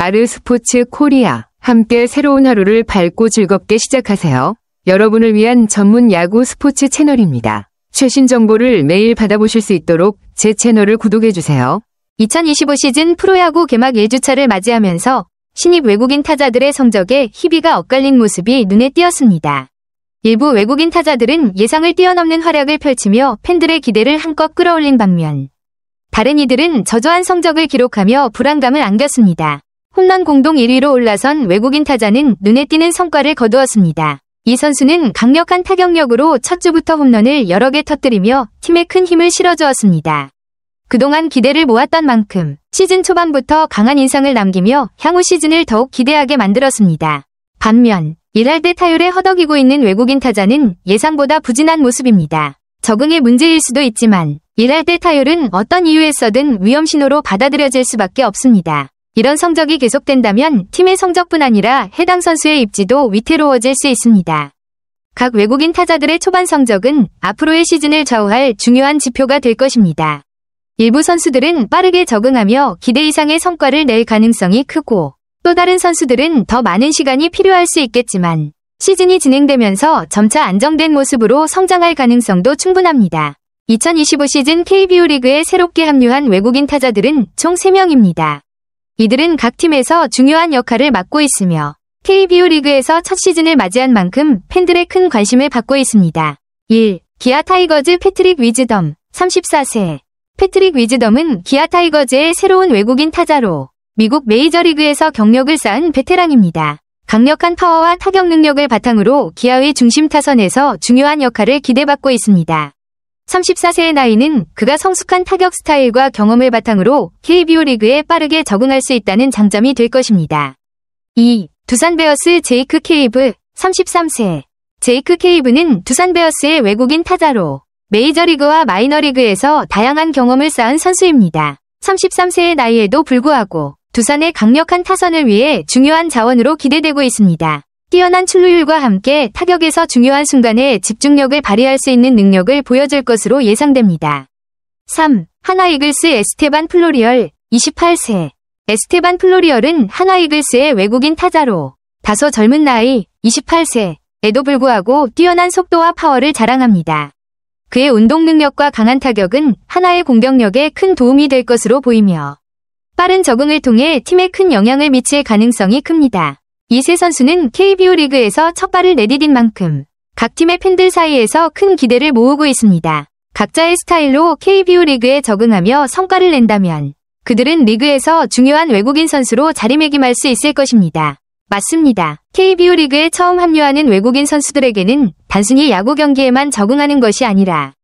아르스포츠 코리아. 함께 새로운 하루를 밝고 즐겁게 시작하세요. 여러분을 위한 전문 야구 스포츠 채널입니다. 최신 정보를 매일 받아보실 수 있도록 제 채널을 구독해주세요. 2025 시즌 프로야구 개막 1주차를 맞이하면서 신입 외국인 타자들의 성적에 희비가 엇갈린 모습이 눈에 띄었습니다. 일부 외국인 타자들은 예상을 뛰어넘는 활약을 펼치며 팬들의 기대를 한껏 끌어올린 반면 다른 이들은 저조한 성적을 기록하며 불안감을 안겼습니다. 홈런 공동 1위로 올라선 외국인 타자는 눈에 띄는 성과를 거두었습니다. 이 선수는 강력한 타격력으로 첫 주부터 홈런을 여러 개 터뜨리며 팀에 큰 힘을 실어주었습니다. 그동안 기대를 모았던 만큼 시즌 초반부터 강한 인상을 남기며 향후 시즌을 더욱 기대하게 만들었습니다. 반면 1할 타율에 허덕이고 있는 외국인 타자는 예상보다 부진한 모습입니다. 적응의 문제일 수도 있지만 1할 타율은 어떤 이유에서든 위험 신호로 받아들여질 수밖에 없습니다. 이런 성적이 계속된다면 팀의 성적뿐 아니라 해당 선수의 입지도 위태로워질 수 있습니다. 각 외국인 타자들의 초반 성적은 앞으로의 시즌을 좌우할 중요한 지표가 될 것입니다. 일부 선수들은 빠르게 적응하며 기대 이상의 성과를 낼 가능성이 크고 또 다른 선수들은 더 많은 시간이 필요할 수 있겠지만 시즌이 진행되면서 점차 안정된 모습으로 성장할 가능성도 충분합니다. 2025 시즌 KBO 리그에 새롭게 합류한 외국인 타자들은 총 3명입니다. 이들은 각 팀에서 중요한 역할을 맡고 있으며 KBO 리그에서 첫 시즌을 맞이한 만큼 팬들의 큰 관심을 받고 있습니다. 1. 기아 타이거즈 패트릭 위즈덤, 34세. 패트릭 위즈덤은 기아 타이거즈의 새로운 외국인 타자로 미국 메이저리그에서 경력을 쌓은 베테랑입니다. 강력한 파워와 타격 능력을 바탕으로 기아의 중심 타선에서 중요한 역할을 기대받고 있습니다. 34세의 나이는 그가 성숙한 타격 스타일과 경험을 바탕으로 KBO 리그에 빠르게 적응할 수 있다는 장점이 될 것입니다. 2. 두산 베어스 제이크 케이브, 33세. 제이크 케이브는 두산 베어스의 외국인 타자로 메이저리그와 마이너리그에서 다양한 경험을 쌓은 선수입니다. 33세의 나이에도 불구하고 두산의 강력한 타선을 위해 중요한 자원으로 기대되고 있습니다. 뛰어난 출루율과 함께 타격에서 중요한 순간에 집중력을 발휘할 수 있는 능력을 보여줄 것으로 예상됩니다. 3. 한화 이글스 에스테반 플로리얼, 28세. 에스테반 플로리얼은 한화 이글스의 외국인 타자로 다소 젊은 나이, 28세에도 불구하고 뛰어난 속도와 파워를 자랑합니다. 그의 운동 능력과 강한 타격은 한화의 공격력에 큰 도움이 될 것으로 보이며 빠른 적응을 통해 팀에 큰 영향을 미칠 가능성이 큽니다. 이 세 선수는 KBO 리그에서 첫 발을 내디딘 만큼 각 팀의 팬들 사이에서 큰 기대를 모으고 있습니다. 각자의 스타일로 KBO 리그에 적응하며 성과를 낸다면 그들은 리그에서 중요한 외국인 선수로 자리매김할 수 있을 것입니다. 맞습니다. KBO 리그에 처음 합류하는 외국인 선수들에게는 단순히 야구 경기에만 적응하는 것이 아니라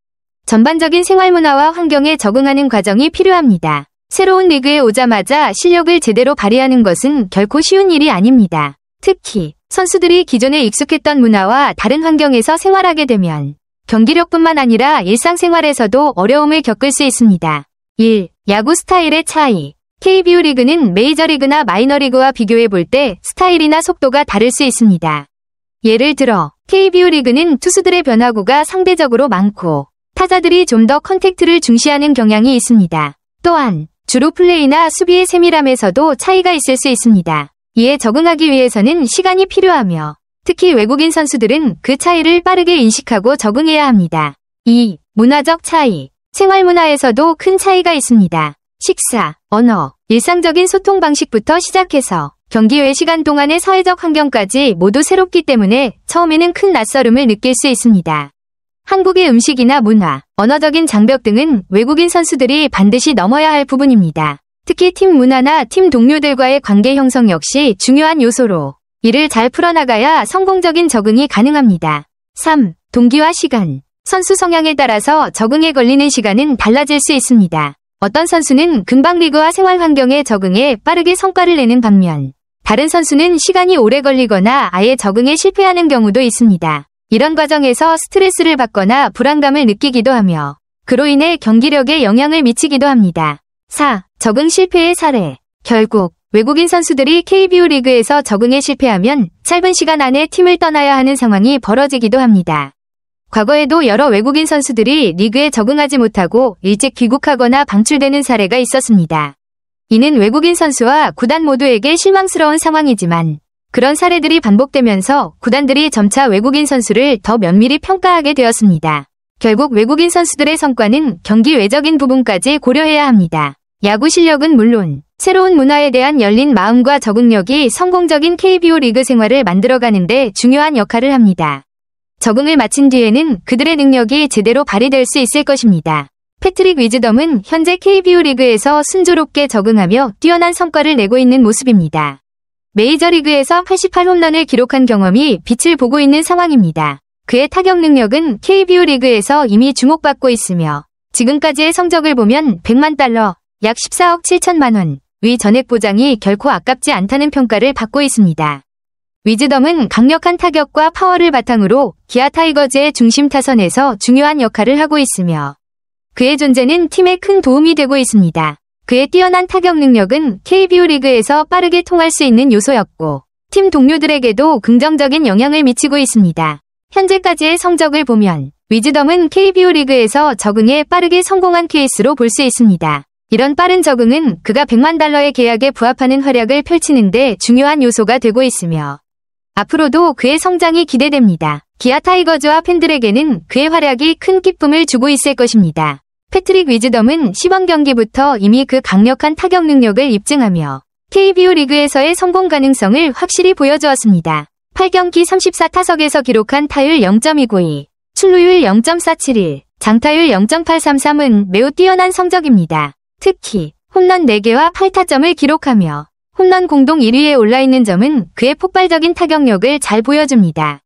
전반적인 생활 문화와 환경에 적응하는 과정이 필요합니다. 새로운 리그에 오자마자 실력을 제대로 발휘하는 것은 결코 쉬운 일이 아닙니다. 특히 선수들이 기존에 익숙했던 문화와 다른 환경에서 생활하게 되면 경기력뿐만 아니라 일상생활에서도 어려움을 겪을 수 있습니다. 1. 야구 스타일의 차이. KBO 리그는 메이저리그나 마이너리그와 비교해 볼 때 스타일이나 속도가 다를 수 있습니다. 예를 들어 KBO 리그는 투수들의 변화구가 상대적으로 많고 타자들이 좀 더 컨택트를 중시하는 경향이 있습니다. 또한 주로 플레이나 수비의 세밀함에서도 차이가 있을 수 있습니다. 이에 적응하기 위해서는 시간이 필요하며 특히 외국인 선수들은 그 차이를 빠르게 인식하고 적응해야 합니다. 2. 문화적 차이. 생활 문화에서도 큰 차이가 있습니다. 식사, 언어, 일상적인 소통 방식부터 시작해서 경기 외 시간 동안의 사회적 환경까지 모두 새롭기 때문에 처음에는 큰 낯설음을 느낄 수 있습니다. 한국의 음식이나 문화, 언어적인 장벽 등은 외국인 선수들이 반드시 넘어야 할 부분입니다. 특히 팀 문화나 팀 동료들과의 관계 형성 역시 중요한 요소로 이를 잘 풀어나가야 성공적인 적응이 가능합니다. 3. 동기와 시간. 선수 성향에 따라서 적응에 걸리는 시간은 달라질 수 있습니다. 어떤 선수는 금방 리그와 생활 환경에 적응해 빠르게 성과를 내는 반면 다른 선수는 시간이 오래 걸리거나 아예 적응에 실패하는 경우도 있습니다. 이런 과정에서 스트레스를 받거나 불안감을 느끼기도 하며 그로 인해 경기력에 영향을 미치기도 합니다. 4. 적응 실패의 사례. 결국 외국인 선수들이 KBO 리그에서 적응에 실패하면 짧은 시간 안에 팀을 떠나야 하는 상황이 벌어지기도 합니다. 과거에도 여러 외국인 선수들이 리그에 적응하지 못하고 일찍 귀국하거나 방출되는 사례가 있었습니다. 이는 외국인 선수와 구단 모두에게 실망스러운 상황이지만 그런 사례들이 반복되면서 구단들이 점차 외국인 선수를 더 면밀히 평가하게 되었습니다. 결국 외국인 선수들의 성과는 경기 외적인 부분까지 고려해야 합니다. 야구 실력은 물론 새로운 문화에 대한 열린 마음과 적응력이 성공적인 KBO 리그 생활을 만들어가는 데 중요한 역할을 합니다. 적응을 마친 뒤에는 그들의 능력이 제대로 발휘될 수 있을 것입니다. 패트릭 위즈덤은 현재 KBO 리그에서 순조롭게 적응하며 뛰어난 성과를 내고 있는 모습입니다. 메이저리그에서 88홈런을 기록한 경험이 빛을 보고 있는 상황입니다. 그의 타격 능력은 KBO 리그에서 이미 주목받고 있으며 지금까지의 성적을 보면 100만 달러, 약 14억 7천만 원, 위 전액 보장이 결코 아깝지 않다는 평가를 받고 있습니다. 위즈덤은 강력한 타격과 파워를 바탕으로 기아 타이거즈의 중심 타선에서 중요한 역할을 하고 있으며 그의 존재는 팀에 큰 도움이 되고 있습니다. 그의 뛰어난 타격 능력은 KBO 리그에서 빠르게 통할 수 있는 요소였고 팀 동료들에게도 긍정적인 영향을 미치고 있습니다. 현재까지의 성적을 보면 위즈덤은 KBO 리그에서 적응에 빠르게 성공한 케이스로 볼 수 있습니다. 이런 빠른 적응은 그가 100만 달러의 계약에 부합하는 활약을 펼치는 데 중요한 요소가 되고 있으며 앞으로도 그의 성장이 기대됩니다. 기아 타이거즈와 팬들에게는 그의 활약이 큰 기쁨을 주고 있을 것입니다. 패트릭 위즈덤은 시범 경기부터 이미 그 강력한 타격 능력을 입증하며 KBO 리그에서의 성공 가능성을 확실히 보여주었습니다. 8경기 34타석에서 기록한 타율 0.292, 출루율 0.471, 장타율 0.833은 매우 뛰어난 성적입니다. 특히 홈런 4개와 8타점을 기록하며 홈런 공동 1위에 올라있는 점은 그의 폭발적인 타격력을 잘 보여줍니다.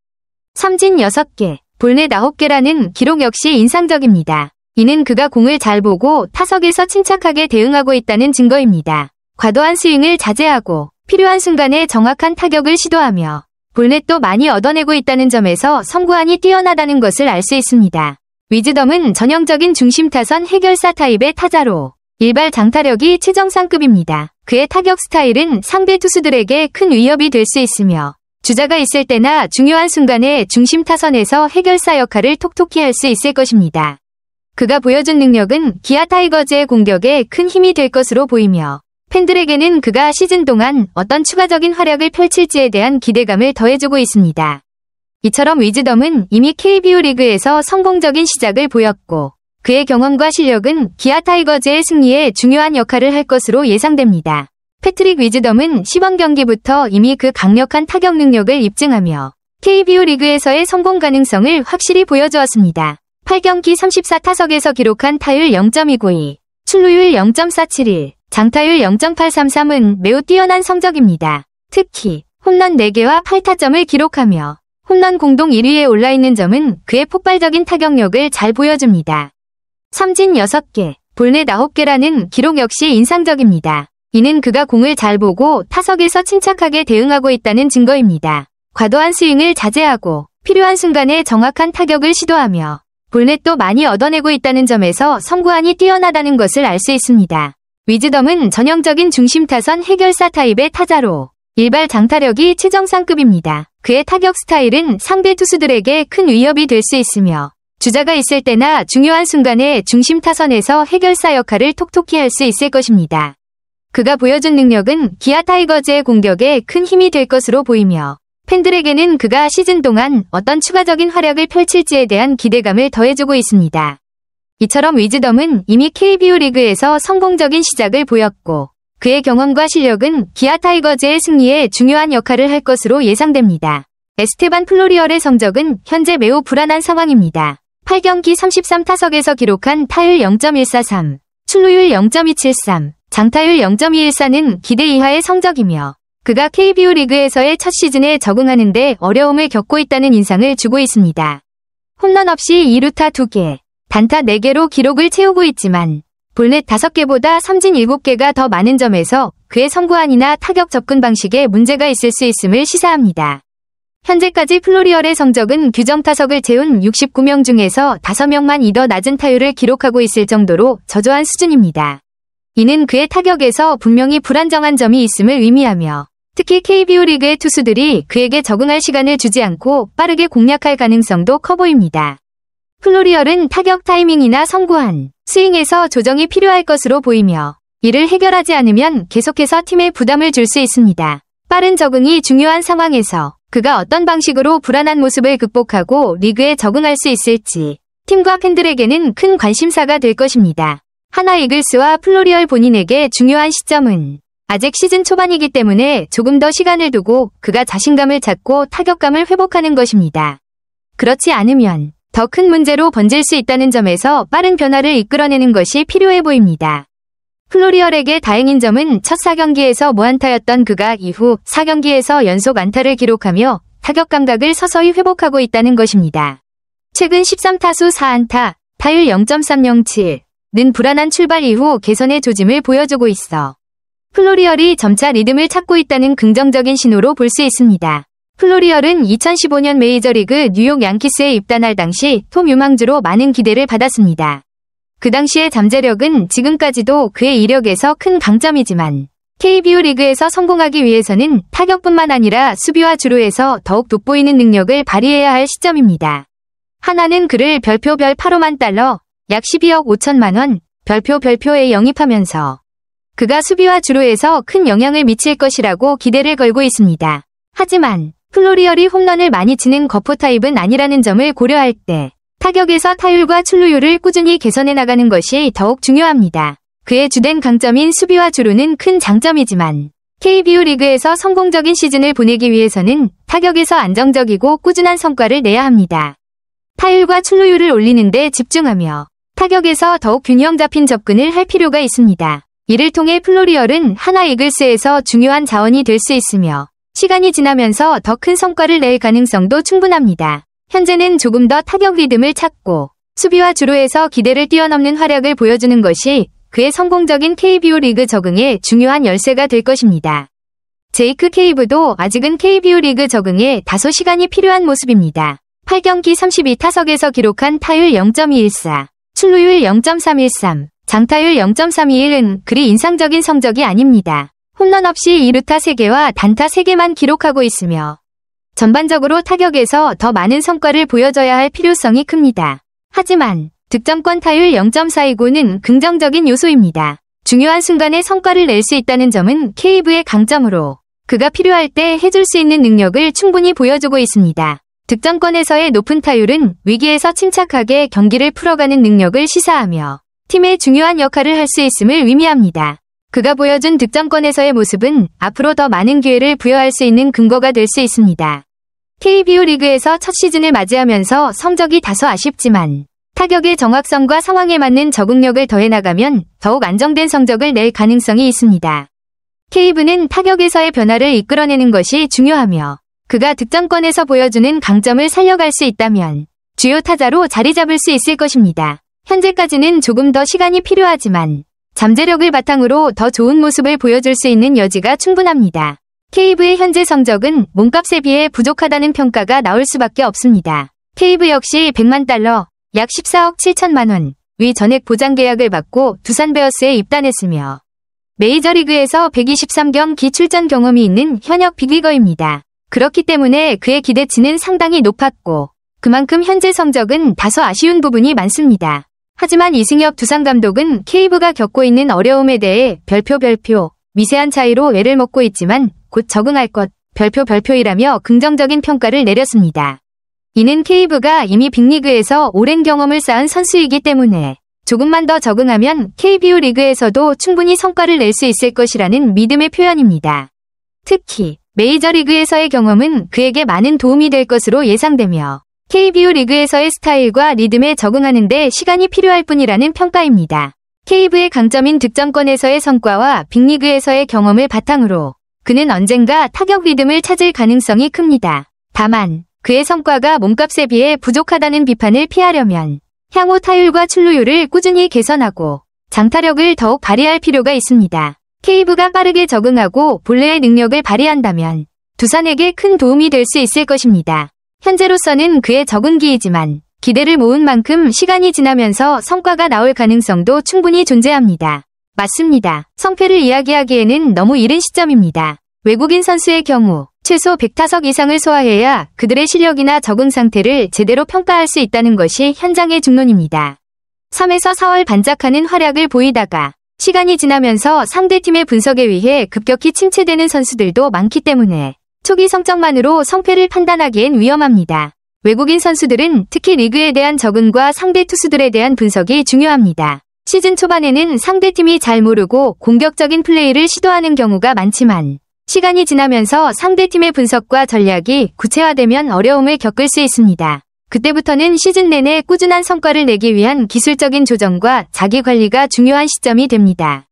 삼진 6개, 볼넷 9개라는 기록 역시 인상적입니다. 이는 그가 공을 잘 보고 타석에서 침착하게 대응하고 있다는 증거입니다. 과도한 스윙을 자제하고 필요한 순간에 정확한 타격을 시도하며 볼넷도 많이 얻어내고 있다는 점에서 선구안이 뛰어나다는 것을 알 수 있습니다. 위즈덤은 전형적인 중심 타선 해결사 타입의 타자로 일발 장타력이 최정상급입니다. 그의 타격 스타일은 상대 투수들에게 큰 위협이 될 수 있으며 주자가 있을 때나 중요한 순간에 중심 타선에서 해결사 역할을 톡톡히 할 수 있을 것입니다. 그가 보여준 능력은 기아 타이거즈의 공격에 큰 힘이 될 것으로 보이며 팬들에게는 그가 시즌 동안 어떤 추가적인 활약을 펼칠지에 대한 기대감을 더해주고 있습니다. 이처럼 위즈덤은 이미 KBO 리그에서 성공적인 시작을 보였고 그의 경험과 실력은 기아 타이거즈의 승리에 중요한 역할을 할 것으로 예상됩니다. 패트릭 위즈덤은 시범 경기부터 이미 그 강력한 타격 능력을 입증하며 KBO 리그에서의 성공 가능성을 확실히 보여주었습니다. 8경기 34타석에서 기록한 타율 0.292, 출루율 0.471, 장타율 0.833은 매우 뛰어난 성적입니다. 특히 홈런 4개와 8타점을 기록하며 홈런 공동 1위에 올라있는 점은 그의 폭발적인 타격력을 잘 보여줍니다. 삼진 6개, 볼넷 9개라는 기록 역시 인상적입니다. 이는 그가 공을 잘 보고 타석에서 침착하게 대응하고 있다는 증거입니다. 과도한 스윙을 자제하고 필요한 순간에 정확한 타격을 시도하며 볼넷도 많이 얻어내고 있다는 점에서 선구안이 뛰어나다는 것을 알 수 있습니다. 위즈덤은 전형적인 중심 타선 해결사 타입의 타자로 일발 장타력이 최정상급입니다. 그의 타격 스타일은 상대 투수들에게 큰 위협이 될 수 있으며 주자가 있을 때나 중요한 순간에 중심 타선에서 해결사 역할을 톡톡히 할 수 있을 것입니다. 그가 보여준 능력은 기아 타이거즈의 공격에 큰 힘이 될 것으로 보이며 팬들에게는 그가 시즌 동안 어떤 추가적인 활약을 펼칠지에 대한 기대감을 더해주고 있습니다. 이처럼 위즈덤은 이미 KBO 리그에서 성공적인 시작을 보였고 그의 경험과 실력은 기아 타이거즈의 승리에 중요한 역할을 할 것으로 예상됩니다. 에스테반 플로리얼의 성적은 현재 매우 불안한 상황입니다. 8경기 33타석에서 기록한 타율 0.143, 출루율 0.273, 장타율 0.214는 기대 이하의 성적이며 그가 KBO 리그에서의 첫 시즌에 적응하는 데 어려움을 겪고 있다는 인상을 주고 있습니다. 홈런 없이 2루타 2개, 단타 4개로 기록을 채우고 있지만 볼넷 5개보다 삼진 7개가 더 많은 점에서 그의 선구안이나 타격 접근 방식에 문제가 있을 수 있음을 시사합니다. 현재까지 플로리얼의 성적은 규정 타석을 채운 69명 중에서 5명만 이 더 낮은 타율을 기록하고 있을 정도로 저조한 수준입니다. 이는 그의 타격에서 분명히 불안정한 점이 있음을 의미하며 특히 KBO 리그의 투수들이 그에게 적응할 시간을 주지 않고 빠르게 공략할 가능성도 커 보입니다. 플로리얼은 타격 타이밍이나 선구안, 스윙에서 조정이 필요할 것으로 보이며 이를 해결하지 않으면 계속해서 팀에 부담을 줄 수 있습니다. 빠른 적응이 중요한 상황에서 그가 어떤 방식으로 불안한 모습을 극복하고 리그에 적응할 수 있을지 팀과 팬들에게는 큰 관심사가 될 것입니다. 하나 이글스와 플로리얼 본인에게 중요한 시점은 아직 시즌 초반이기 때문에 조금 더 시간을 두고 그가 자신감을 찾고 타격감을 회복하는 것입니다. 그렇지 않으면 더 큰 문제로 번질 수 있다는 점에서 빠른 변화를 이끌어내는 것이 필요해 보입니다. 플로리얼에게 다행인 점은 첫 4경기에서 무안타였던 그가 이후 4경기에서 연속 안타를 기록하며 타격 감각을 서서히 회복하고 있다는 것입니다. 최근 13타수 4안타, 타율 0.307는 불안한 출발 이후 개선의 조짐을 보여주고 있어 플로리얼이 점차 리듬을 찾고 있다는 긍정적인 신호로 볼 수 있습니다. 플로리얼은 2015년 메이저리그 뉴욕 양키스에 입단할 당시 톰 유망주로 많은 기대를 받았습니다. 그 당시의 잠재력은 지금까지도 그의 이력에서 큰 강점이지만 KBO 리그에서 성공하기 위해서는 타격뿐만 아니라 수비와 주루에서 더욱 돋보이는 능력을 발휘해야 할 시점입니다. 하나는 그를 별표 별 8호만 달러, 약 12억 5천만 원, 별표에 영입하면서 그가 수비와 주루에서 큰 영향을 미칠 것이라고 기대를 걸고 있습니다. 하지만 플로리얼이 홈런을 많이 치는 거포 타입은 아니라는 점을 고려할 때 타격에서 타율과 출루율을 꾸준히 개선해 나가는 것이 더욱 중요합니다. 그의 주된 강점인 수비와 주루는 큰 장점이지만 KBO 리그에서 성공적인 시즌을 보내기 위해서는 타격에서 안정적이고 꾸준한 성과를 내야 합니다. 타율과 출루율을 올리는 데 집중하며 타격에서 더욱 균형 잡힌 접근을 할 필요가 있습니다. 이를 통해 플로리얼은 하나 이글스에서 중요한 자원이 될 수 있으며 시간이 지나면서 더 큰 성과를 낼 가능성도 충분합니다. 현재는 조금 더 타격 리듬을 찾고 수비와 주루에서 기대를 뛰어넘는 활약을 보여주는 것이 그의 성공적인 KBO 리그 적응에 중요한 열쇠가 될 것입니다. 제이크 케이브도 아직은 KBO 리그 적응에 다소 시간이 필요한 모습입니다. 8경기 32타석에서 기록한 타율 0.214, 출루율 0.313, 장타율 0.321은 그리 인상적인 성적이 아닙니다. 홈런 없이 2루타 3개와 단타 3개만 기록하고 있으며 전반적으로 타격에서 더 많은 성과를 보여줘야 할 필요성이 큽니다. 하지만 득점권 타율 0.429는 긍정적인 요소입니다. 중요한 순간에 성과를 낼 수 있다는 점은 케이브의 강점으로 그가 필요할 때 해줄 수 있는 능력을 충분히 보여주고 있습니다. 득점권에서의 높은 타율은 위기에서 침착하게 경기를 풀어가는 능력을 시사하며 팀의 중요한 역할을 할 수 있음을 의미합니다. 그가 보여준 득점권에서의 모습은 앞으로 더 많은 기회를 부여할 수 있는 근거가 될 수 있습니다. KBO 리그에서 첫 시즌을 맞이하면서 성적이 다소 아쉽지만 타격의 정확성과 상황에 맞는 적응력을 더해나가면 더욱 안정된 성적을 낼 가능성이 있습니다. 케이브는 타격에서의 변화를 이끌어내는 것이 중요하며 그가 득점권에서 보여주는 강점을 살려갈 수 있다면 주요 타자로 자리 잡을 수 있을 것입니다. 현재까지는 조금 더 시간이 필요하지만 잠재력을 바탕으로 더 좋은 모습을 보여줄 수 있는 여지가 충분합니다. 케이브의 현재 성적은 몸값에 비해 부족하다는 평가가 나올 수밖에 없습니다. 케이브 역시 100만 달러, 약 14억 7천만 원, 위 전액 보장 계약을 받고 두산 베어스에 입단했으며 메이저리그에서 123경기 출전 경험이 있는 현역 빅리거입니다. 그렇기 때문에 그의 기대치는 상당히 높았고 그만큼 현재 성적은 다소 아쉬운 부분이 많습니다. 하지만 이승엽 두산 감독은 케이브가 겪고 있는 어려움에 대해 별표 미세한 차이로 애를 먹고 있지만 곧 적응할 것 별표이라며 긍정적인 평가를 내렸습니다. 이는 케이브가 이미 빅리그에서 오랜 경험을 쌓은 선수이기 때문에 조금만 더 적응하면 KBO 리그에서도 충분히 성과를 낼 수 있을 것이라는 믿음의 표현입니다. 특히 메이저리그에서의 경험은 그에게 많은 도움이 될 것으로 예상되며 KBO 리그에서의 스타일과 리듬에 적응하는 데 시간이 필요할 뿐이라는 평가입니다. 케이브의 강점인 득점권에서의 성과와 빅리그에서의 경험을 바탕으로 그는 언젠가 타격 리듬을 찾을 가능성이 큽니다. 다만 그의 성과가 몸값에 비해 부족하다는 비판을 피하려면 향후 타율과 출루율을 꾸준히 개선하고 장타력을 더욱 발휘할 필요가 있습니다. 케이브가 빠르게 적응하고 본래의 능력을 발휘한다면 두산에게 큰 도움이 될 수 있을 것입니다. 현재로서는 그의 적응기이지만 기대를 모은 만큼 시간이 지나면서 성과가 나올 가능성도 충분히 존재합니다. 맞습니다. 성패를 이야기하기에는 너무 이른 시점입니다. 외국인 선수의 경우 최소 100타석 이상을 소화해야 그들의 실력이나 적응 상태를 제대로 평가할 수 있다는 것이 현장의 중론입니다. 3에서 4월 반짝하는 활약을 보이다가 시간이 지나면서 상대팀의 분석에 의해 급격히 침체되는 선수들도 많기 때문에 초기 성적만으로 성패를 판단하기엔 위험합니다. 외국인 선수들은 특히 리그에 대한 적응과 상대 투수들에 대한 분석이 중요합니다. 시즌 초반에는 상대팀이 잘 모르고 공격적인 플레이를 시도하는 경우가 많지만 시간이 지나면서 상대팀의 분석과 전략이 구체화되면 어려움을 겪을 수 있습니다. 그때부터는 시즌 내내 꾸준한 성과를 내기 위한 기술적인 조정과 자기관리가 중요한 시점이 됩니다.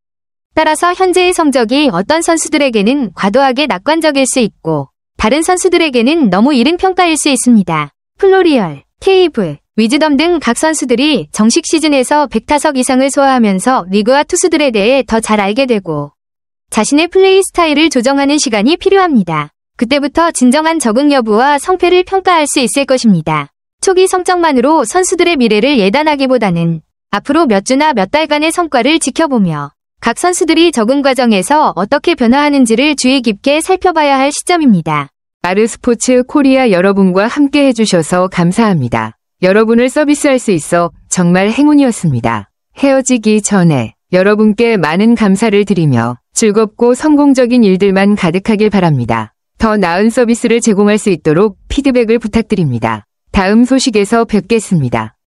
따라서 현재의 성적이 어떤 선수들에게는 과도하게 낙관적일 수 있고 다른 선수들에게는 너무 이른 평가일 수 있습니다. 플로리얼, 케이브, 위즈덤 등 각 선수들이 정식 시즌에서 100타석 이상을 소화하면서 리그와 투수들에 대해 더 잘 알게 되고 자신의 플레이 스타일을 조정하는 시간이 필요합니다. 그때부터 진정한 적응 여부와 성패를 평가할 수 있을 것입니다. 초기 성적만으로 선수들의 미래를 예단하기보다는 앞으로 몇 주나 몇 달간의 성과를 지켜보며 각 선수들이 적응 과정에서 어떻게 변화하는지를 주의 깊게 살펴봐야 할 시점입니다. 아르스포츠 코리아 여러분과 함께 해주셔서 감사합니다. 여러분을 서비스할 수 있어 정말 행운이었습니다. 헤어지기 전에 여러분께 많은 감사를 드리며 즐겁고 성공적인 일들만 가득하길 바랍니다. 더 나은 서비스를 제공할 수 있도록 피드백을 부탁드립니다. 다음 소식에서 뵙겠습니다.